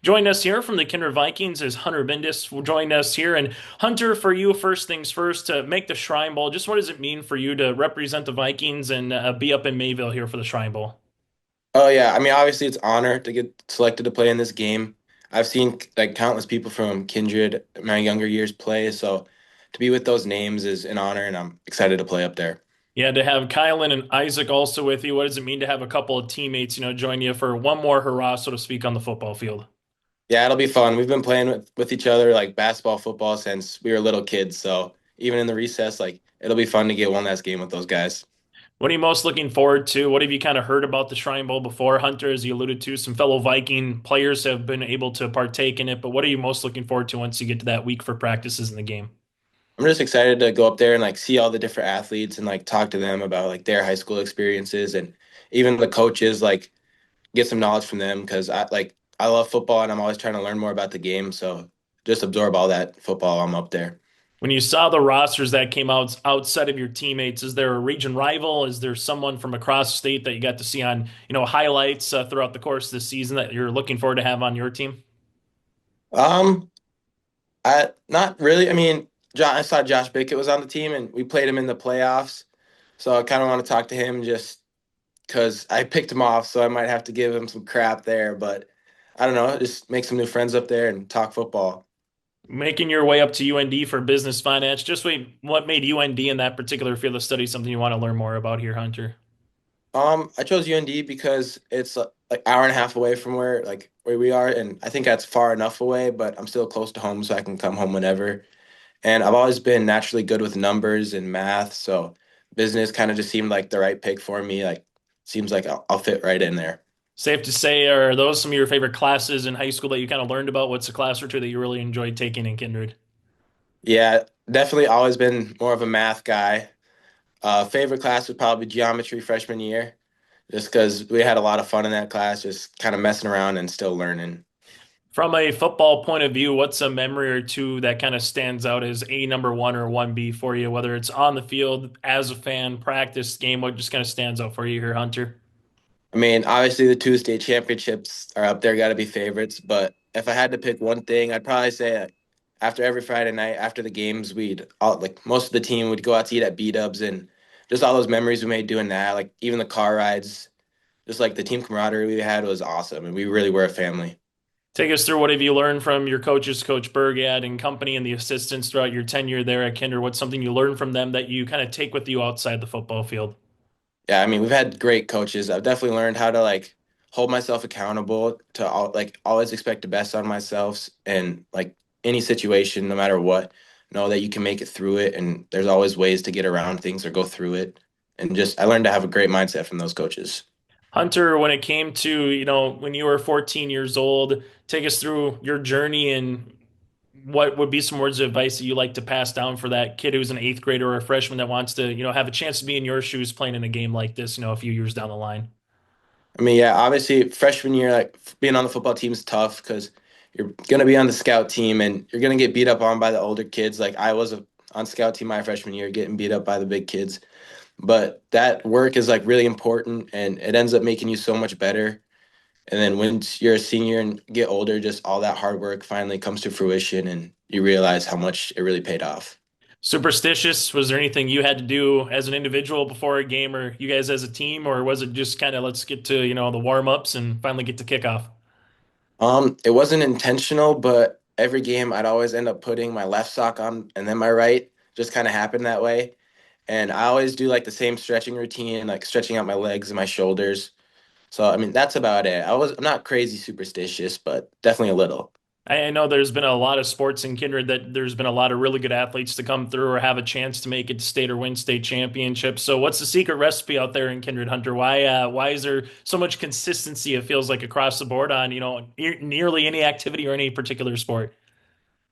Joining us here from the Kindred Vikings is Hunter Bindas. Will join us here. And Hunter, for you, first things first, to make the Shrine Bowl, just what does it mean for you to represent the Vikings and be up in Mayville here for the Shrine Bowl? Oh yeah, I mean obviously it's an honor to get selected to play in this game. I've seen like countless people from Kindred in my younger years play, so to be with those names is an honor and I'm excited to play up there. Yeah, to have Kylan and Izaak also with you, what does it mean to have a couple of teammates, join you for one more hurrah, so to speak, on the football field? Yeah, it'll be fun. We've been playing with each other like basketball, football since we were little kids, so even in the recess, like it'll be fun to get one last game with those guys. What are you most looking forward to? What have you kind of heard about the Shrine Bowl before, Hunter? As you alluded to, some fellow Viking players have been able to partake in it, but what are you most looking forward to once you get to that week for practices in the game? I'm just excited to go up there and like see all the different athletes and like talk to them about like their high school experiences and even the coaches like get some knowledge from them because I love football and I'm always trying to learn more about the game. So just absorb all that football. I'm up there. When you saw the rosters that came out outside of your teammates, is there a region rival? Is there someone from across the state that you got to see on, highlights throughout the course of the season that you're looking forward to have on your team? Um, I not really. I mean, I saw Josh Bickett was on the team and we played him in the playoffs. So I kind of want to talk to him just because I picked him off. So I might have to give him some crap there. But I don't know, just make some new friends up there and talk football. Making your way up to UND for business finance, just wait, what made UND in that particular field of study something you want to learn more about here, Hunter? I chose UND because it's like hour and a half away from where we are, and I think that's far enough away, but I'm still close to home, so I can come home whenever. And I've always been naturally good with numbers and math, so business kind of just seemed like the right pick for me. Like, seems like I'll fit right in there. Safe to say, are those some of your favorite classes in high school that you kind of learned about? What's a class or two that you really enjoyed taking in Kindred? Yeah, definitely always been more of a math guy. Favorite class was probably geometry freshman year, just because we had a lot of fun in that class, just kind of messing around and still learning. From a football point of view, what's a memory or two that kind of stands out as a number one or one B for you, whether it's on the field, as a fan, practice, game, what just kind of stands out for you here, Hunter? I mean, obviously the two state championships are up there, got to be favorites. But if I had to pick one thing, I'd probably say after every Friday night, after the games, we'd all like most of the team would go out to eat at B-Dubs and just all those memories we made doing that. Like even the car rides, just like the team camaraderie we had was awesome, and we really were a family. Take us through what have you learned from your coaches, Coach Berg and company, and the assistants throughout your tenure there at Kinder? What's something you learned from them that you kind of take with you outside the football field? Yeah, I mean, we've had great coaches. I've definitely learned how to like hold myself accountable to like always expect the best out of myself and like any situation, no matter what, know that you can make it through it and there's always ways to get around things or go through it. And just I learned to have a great mindset from those coaches. Hunter, when it came to, when you were 14 years old, take us through your journey and what would be some words of advice that you like to pass down for that kid who's an eighth grader or a freshman that wants to, have a chance to be in your shoes playing in a game like this, a few years down the line? I mean, yeah, obviously freshman year, like being on the football team is tough because you're gonna be on the scout team and you're gonna get beat up on by the older kids. Like I was on scout team my freshman year, getting beat up by the big kids. But that work is like really important and it ends up making you so much better. And then once you're a senior and get older, just all that hard work finally comes to fruition and you realize how much it really paid off. Superstitious? Was there anything you had to do as an individual before a game or you guys as a team, or was it just kind of let's get to, the warm-ups and finally get to kickoff? It wasn't intentional, but every game I'd always end up putting my left sock on and then my right. Just kind of happened that way. And I always do like the same stretching routine, like stretching out my legs and my shoulders. So I mean that's about it. I'm not crazy superstitious, but definitely a little. I know there's been a lot of sports in Kindred that there's been a lot of really good athletes to come through or have a chance to make it to state or win state championships. So what's the secret recipe out there in Kindred, Hunter? Why is there so much consistency, it feels like, across the board on, nearly any activity or any particular sport?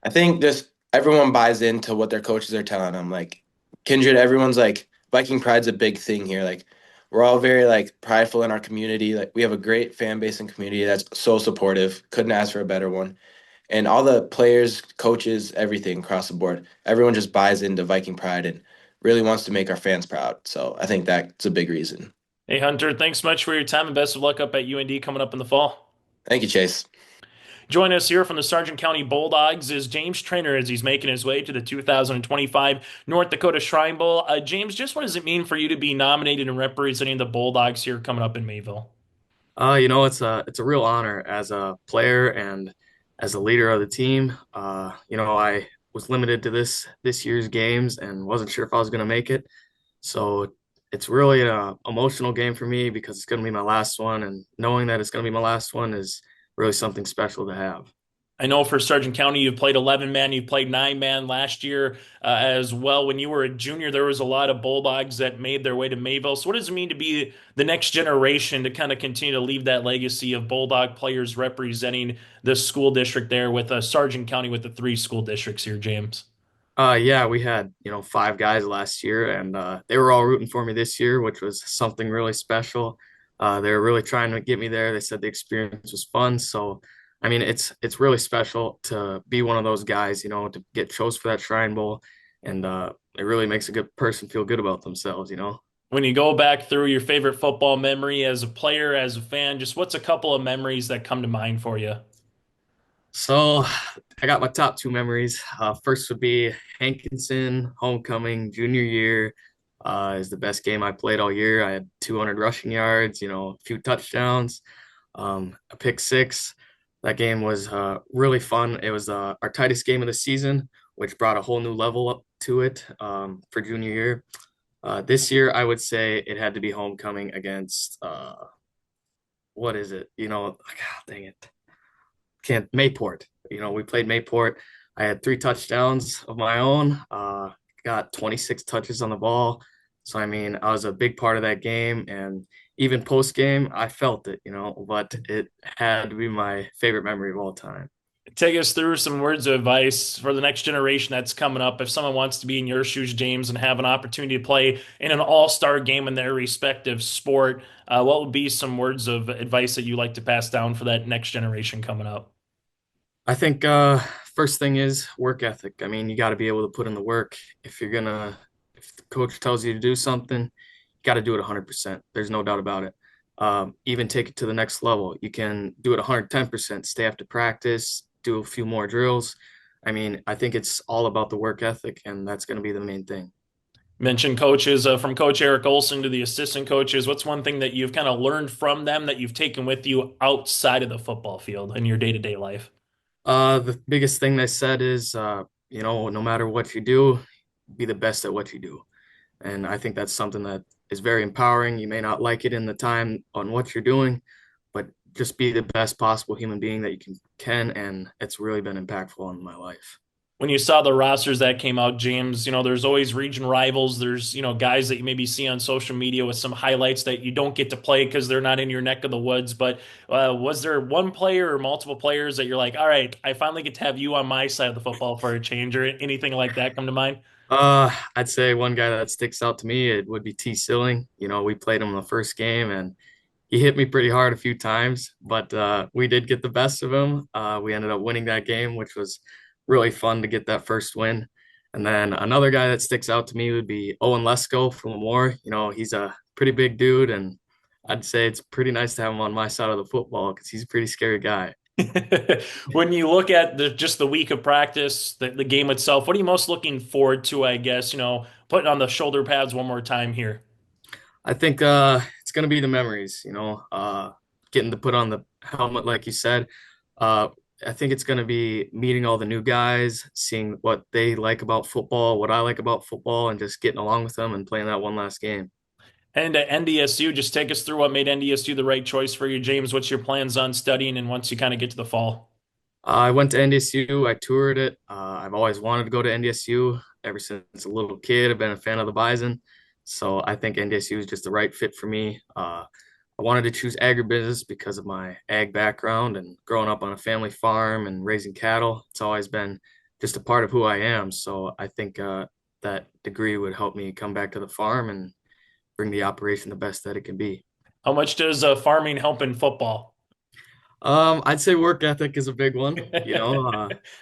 I think just everyone buys into what their coaches are telling them. Like Kindred, everyone's like Viking pride's a big thing here. Like we're all very like prideful in our community. Like we have a great fan base and community that's so supportive. Couldn't ask for a better one. And all the players, coaches, everything across the board, everyone just buys into Viking pride and really wants to make our fans proud. So I think that's a big reason. Hey, Hunter, thanks much for your time and best of luck up at UND coming up in the fall. Thank you, Chase. Join us here from the Sargent County Bulldogs is James Trainer as he's making his way to the 2025 North Dakota Shrine Bowl. James, just what does it mean for you to be nominated and representing the Bulldogs here coming up in Mayville? It's a real honor as a player and as a leader of the team. I was limited to this year's games and wasn't sure if I was going to make it. So it's really an emotional game for me because it's going to be my last one, and knowing that it's going to be my last one is really something special to have. I know for Sargent County, you've played 11 man, you've played 9 man last year as well. When you were a junior, there was a lot of Bulldogs that made their way to Mayville. So, what does it mean to be the next generation to kind of continue to leave that legacy of Bulldog players representing the school district there with Sargent County with the three school districts here, James? Yeah, we had, five guys last year, and they were all rooting for me this year, which was something really special. They were really trying to get me there. They said the experience was fun. So, I mean, it's really special to be one of those guys, to get chose for that Shrine Bowl, and it really makes a good person feel good about themselves. When you go back through your favorite football memory as a player, as a fan, just what's a couple of memories that come to mind for you? So I got my top two memories. First would be Hankinson homecoming junior year. Is the best game I played all year. I had 200 rushing yards, a few touchdowns, a pick six. That game was really fun. It was our tightest game of the season, which brought a whole new level up to it for junior year. This year, I would say it had to be homecoming against what is it? God dang it, can't Mayport. We played Mayport. I had three touchdowns of my own. Got 26 touches on the ball. So I mean, I was a big part of that game, and even post game, I felt it. But it had to be my favorite memory of all time. Take us through some words of advice for the next generation that's coming up. If someone wants to be in your shoes, James, and have an opportunity to play in an all-star game in their respective sport, what would be some words of advice that you like to pass down for that next generation coming up? I think first thing is work ethic. I mean, you got to be able to put in the work. If the coach tells you to do something, you got to do it 100%. There's no doubt about it. Even take it to the next level. You can do it 110%, stay after practice, do a few more drills. I mean, I think it's all about the work ethic, and that's going to be the main thing. Mention coaches from Coach Eric Olson to the assistant coaches. What's one thing that you've kind of learned from them that you've taken with you outside of the football field in your day-to-day life? The biggest thing they said is, no matter what you do, be the best at what you do. And I think that's something that is very empowering. You may not like it in the time on what you're doing, but just be the best possible human being that you can, and it's really been impactful in my life. When you saw the rosters that came out, James, there's always region rivals. There's, guys that you maybe see on social media with some highlights that you don't get to play because they're not in your neck of the woods. But was there one player or multiple players that you're like, all right, I finally get to have you on my side of the football for a change or anything like that come to mind? I'd say one guy that sticks out to me, it would be T. Silling. We played him in the first game, and he hit me pretty hard a few times, but we did get the best of him. We ended up winning that game, which was really fun to get that first win. And then another guy that sticks out to me would be Owen Lesko from Lemoore. He's a pretty big dude, and I'd say it's pretty nice to have him on my side of the football because he's a pretty scary guy. When you look at just the week of practice, the game itself, what are you most looking forward to, I guess, putting on the shoulder pads one more time here? I think it's gonna be the memories, getting to put on the helmet, like you said. Uh, I think it's gonna be meeting all the new guys, seeing what they like about football, what I like about football, and just getting along with them and playing that one last game. And at NDSU, just take us through what made NDSU the right choice for you, James. What's your plans on studying and once you kind of get to the fall? I went to NDSU. I toured it. I've always wanted to go to NDSU ever since a little kid. I've been a fan of the Bison, so I think NDSU is just the right fit for me. I wanted to choose agribusiness because of my ag background and growing up on a family farm and raising cattle. It's always been just a part of who I am. So I think that degree would help me come back to the farm and bring the operation the best that it can be. How much does farming help in football? I'd say work ethic is a big one.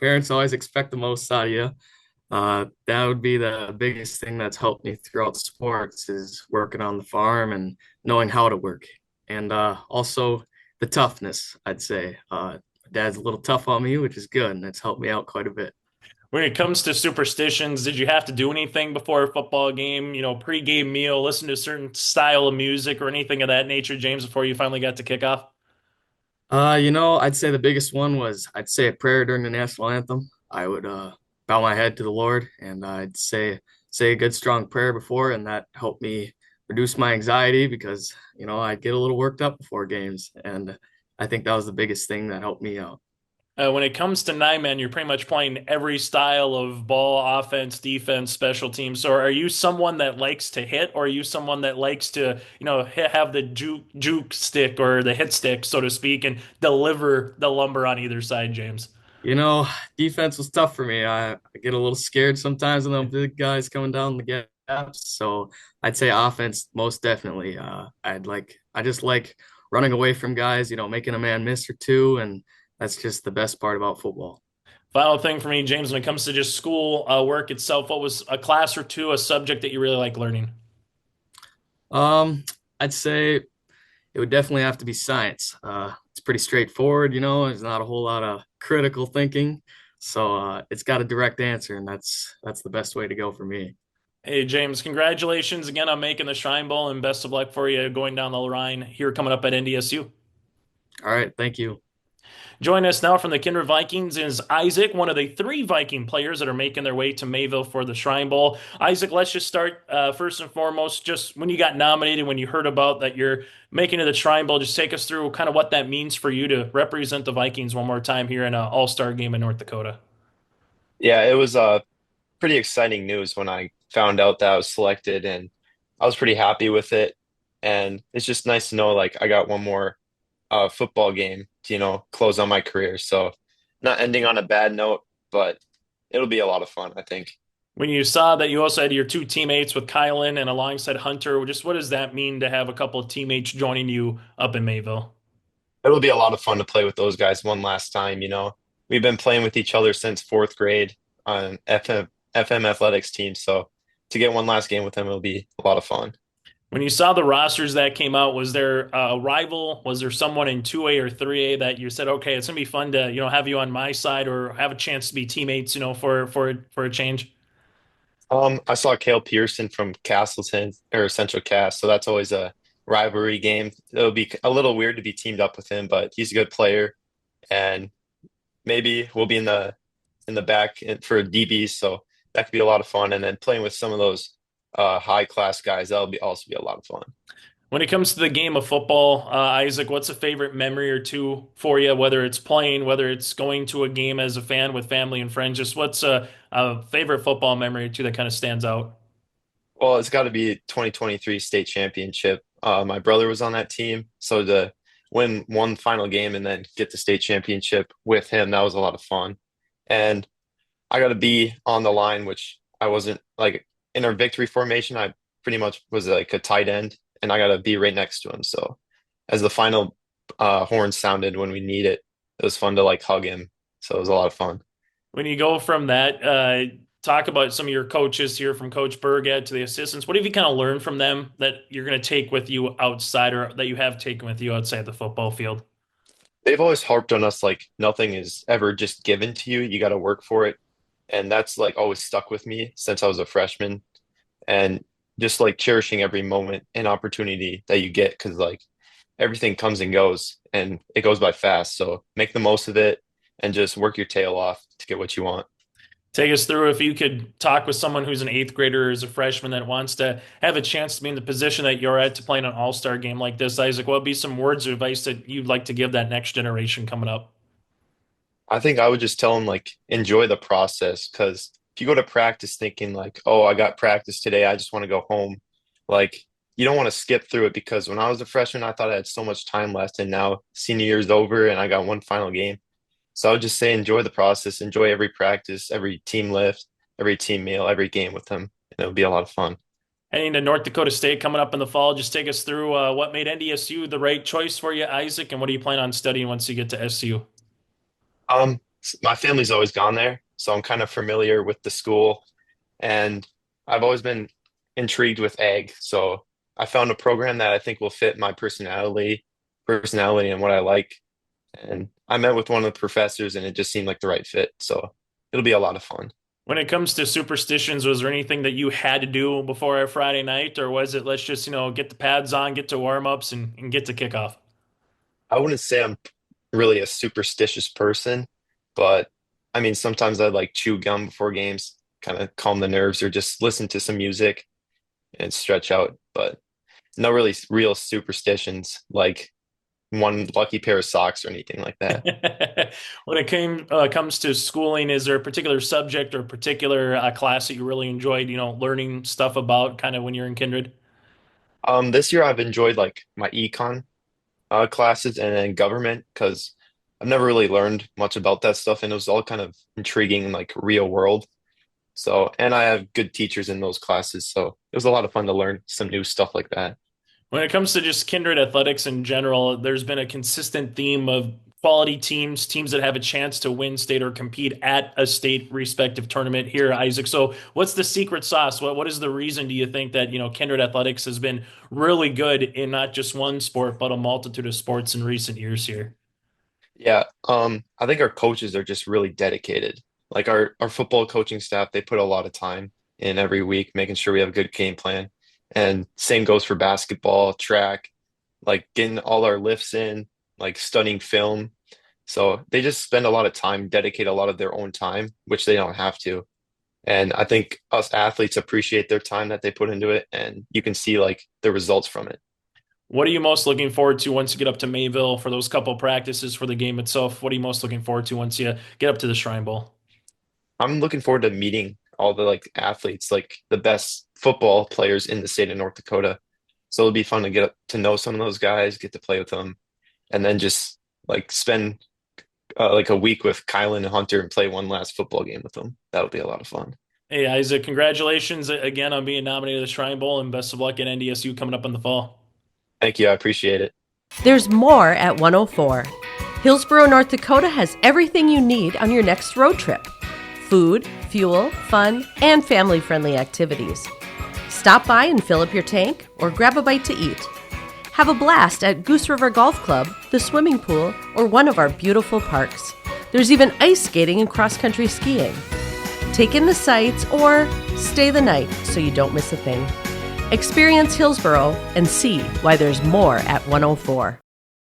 Parents always expect the most out of you. That would be the biggest thing that's helped me throughout sports is working on the farm and knowing how to work. And also the toughness, I'd say. Dad's a little tough on me, which is good, and that's helped me out quite a bit. When it comes to superstitions, did you have to do anything before a football game? Pre-game meal, listen to a certain style of music or anything of that nature, James, before you finally got to kickoff? I'd say the biggest one was I'd say a prayer during the national anthem. I would bow my head to the Lord, and I'd say a good strong prayer before, and that helped me reduce my anxiety because I'd get a little worked up before games, and I think that was the biggest thing that helped me out. When it comes to nine man, you're pretty much playing every style of ball, offense, defense, special teams. So are you someone that likes to hit, or are you someone that likes to, have the juke stick or the hit stick, so to speak, and deliver the lumber on either side, James? You know, Defense was tough for me. I get a little scared sometimes when the big guys coming down the gaps. So I'd say offense most definitely. I just like running away from guys, making a man miss or two, and that's just the best part about football. Final thing for me, James, when it comes to just school work itself, what was a class or two, a subject that you really like learning? Um, I'd say it would definitely have to be science. It's pretty straightforward, there's not a whole lot of critical thinking. So it's got a direct answer, and that's the best way to go for me. Hey, James, congratulations again on making the Shrine Bowl and best of luck for you going down the line here coming up at NDSU. All right, thank you. Join us now from the Kindred Vikings is Izaak, one of the three Viking players that are making their way to Mayville for the Shrine Bowl. Izaak, let's just start first and foremost, just when you got nominated, when you heard about that you're making it to the Shrine Bowl, just take us through kind of what that means for you to represent the Vikings one more time here in an all-star game in North Dakota. Yeah, it was pretty exciting news when I found out that I was selected, and I was pretty happy with it. And it's just nice to know like I got one more football game to, close on my career. So not ending on a bad note, but it'll be a lot of fun, I think. When you saw that you also had your two teammates with Kylan and alongside Hunter, just what does that mean to have a couple of teammates joining you up in Mayville? It'll be a lot of fun to play with those guys one last time. We've been playing with each other since fourth grade on FM athletics team. So to get one last game with them, it'll be a lot of fun. When you saw the rosters that came out, was there a rival? Was there someone in 2A or 3A that you said, okay, it's gonna be fun to, have you on my side or have a chance to be teammates, for a change? I saw Cale Pearson from Castleton or Central Cast, so that's always a rivalry game. It'll be a little weird to be teamed up with him, but he's a good player, and maybe we'll be in the back for DBs, so that could be a lot of fun. And then playing with some of those high class guys, that'll be also be a lot of fun. When it comes to the game of football, Izaak, what's a favorite memory or two for you? Whether it's playing, whether it's going to a game as a fan with family and friends, just what's a favorite football memory or two that kind of stands out? Well, it's got to be 2023 state championship. My brother was on that team, so to win one final game and then get the state championship with him, that was a lot of fun. And I got to be on the line, which I wasn't like in our victory formation. I pretty much was like a tight end, and I got to be right next to him. So as the final horn sounded when we need it, it was fun to like hug him. So it was a lot of fun. When you go from that, talk about some of your coaches here from Coach Burgett to the assistants. What have you kind of learned from them that you're going to take with you outside or that you have taken with you outside the football field? They've always harped on us like nothing is ever just given to you. You got to work for it. And that's like always stuck with me since I was a freshman. And just like cherishing every moment and opportunity that you get because like everything comes and goes and it goes by fast. So make the most of it and just work your tail off to get what you want. Take us through if you could talk with someone who's an eighth grader or is a freshman that wants to have a chance to be in the position that you're at to play in an all-star game like this, Izaak. What would be some words of advice that you'd like to give that next generation coming up? I think I would just tell them like enjoy the process because if you go to practice thinking like, oh, I got practice today, I just want to go home, like you don't want to skip through it because when I was a freshman, I thought I had so much time left, and now senior year is over and I got one final game. So I would just say enjoy the process, enjoy every practice, every team lift, every team meal, every game with them, and it'll be a lot of fun. Heading to North Dakota State coming up in the fall, just take us through what made NDSU the right choice for you, Izaak, and what do you plan on studying once you get to SU? My family's always gone there, so I'm kind of familiar with the school, and I've always been intrigued with ag. So I found a program that I think will fit my personality and what I like. And I met with one of the professors, and it just seemed like the right fit. So it'll be a lot of fun. When it comes to superstitions, was there anything that you had to do before a Friday night, or was it let's just, get the pads on, get to warm-ups and get to kickoff? I wouldn't say I'm really a superstitious person, but I mean, sometimes I like chew gum before games, kind of calm the nerves, or just listen to some music and stretch out. But no really real superstitions like one lucky pair of socks or anything like that. When it comes to schooling, is there a particular subject or particular class that you really enjoyed, learning stuff about kind of when you're in Kindred? This year I've enjoyed like my econ classes and then government because I've never really learned much about that stuff, and it was all kind of intriguing and like real world. So, and I have good teachers in those classes, so it was a lot of fun to learn some new stuff like that. When it comes to just Kindred athletics in general, there's been a consistent theme of quality teams, teams that have a chance to win state or compete at a state respective tournament here, Isaac. So what's the secret sauce? What is the reason do you think that, Kindred athletics has been really good in not just one sport, but a multitude of sports in recent years here? Yeah, I think our coaches are just really dedicated. Like our football coaching staff, they put a lot of time in every week, making sure we have a good game plan. And same goes for basketball, track, like getting all our lifts in, like studying film. So they just spend a lot of time, dedicate a lot of their own time, which they don't have to. And I think us athletes appreciate their time that they put into it, and you can see like the results from it. What are you most looking forward to once you get up to Mayville for those couple practices for the game itself? What are you most looking forward to once you get up to the Shrine Bowl? I'm looking forward to meeting all the like athletes, like the best football players in the state of North Dakota. So it'll be fun to get to know some of those guys, get to play with them, and then just like spend like a week with Kylan and Hunter and play one last football game with them. That would be a lot of fun. Hey, Isaac, congratulations again on being nominated to the Shrine Bowl, and best of luck at NDSU coming up in the fall. Thank you. I appreciate it. There's more at 104. Hillsboro, North Dakota has everything you need on your next road trip. Food, fuel, fun, and family-friendly activities. Stop by and fill up your tank or grab a bite to eat. Have a blast at Goose River Golf Club, the swimming pool, or one of our beautiful parks. There's even ice skating and cross-country skiing. Take in the sights or stay the night so you don't miss a thing. Experience Hillsboro and see why there's more at 104.